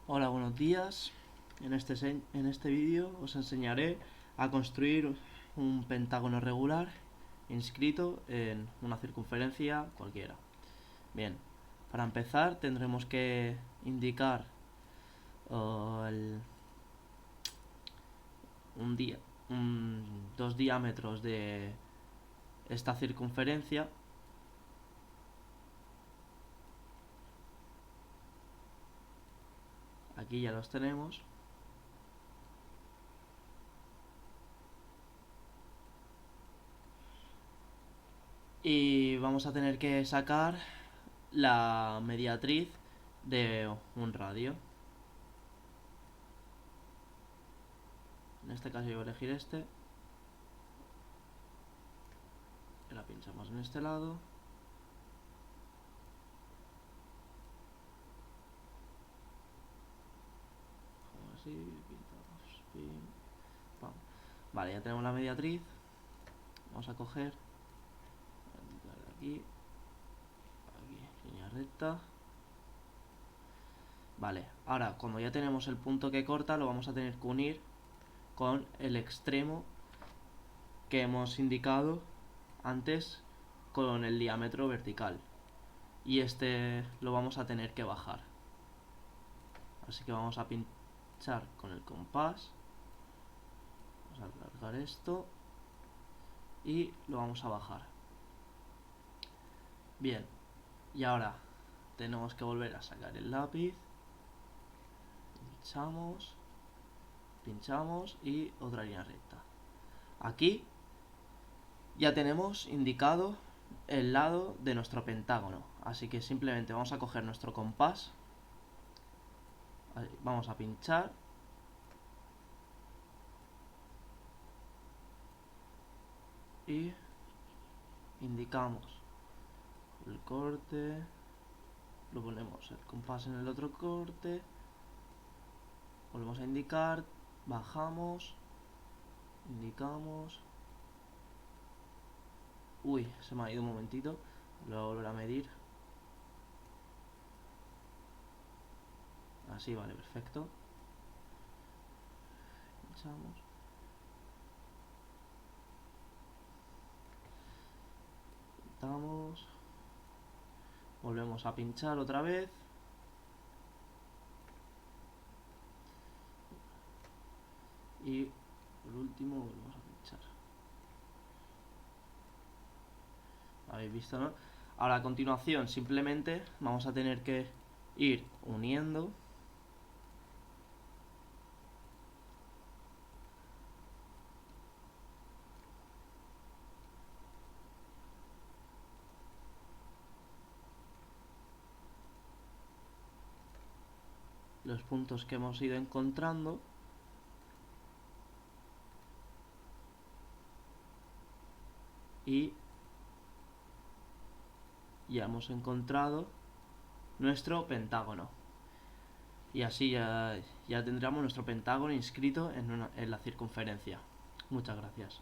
Hola, buenos días. En este vídeo os enseñaré a construir un pentágono regular inscrito en una circunferencia cualquiera. Bien, para empezar tendremos que indicar oh, un día, dos diámetros de esta circunferencia. Aquí ya los tenemos. Y vamos a tener que sacar la mediatriz de un radio. En este caso yo voy a elegir este. La pinchamos en este lado. Así, pintamos, pim, pam. Vale, ya tenemos la mediatriz. Vamos a coger, aquí, línea recta. Vale, ahora cuando ya tenemos el punto que corta, lo vamos a tener que unir con el extremo que hemos indicado antes con el diámetro vertical. Y este lo vamos a tener que bajar. Así que vamos a pinchar con el compás. Vamos a alargar esto y lo vamos a bajar. Bien, y ahora tenemos que volver a sacar el lápiz. Pinchamos y otra línea recta. Aquí ya tenemos indicado el lado de nuestro pentágono, así que simplemente vamos a coger nuestro compás, vamos a pinchar y indicamos el corte, lo ponemos el compás en el otro corte, volvemos a indicar, bajamos, indicamos. Uy, se me ha ido un momentito, lo voy a volver a medir. Así, vale, perfecto. Pinchamos. Pintamos. Volvemos a pinchar otra vez. Y por último volvemos a pinchar. ¿Habéis visto, no? Ahora a continuación simplemente vamos a tener que ir uniendo los puntos que hemos ido encontrando y ya hemos encontrado nuestro pentágono. Y así ya tendremos nuestro pentágono inscrito en la circunferencia. Muchas gracias.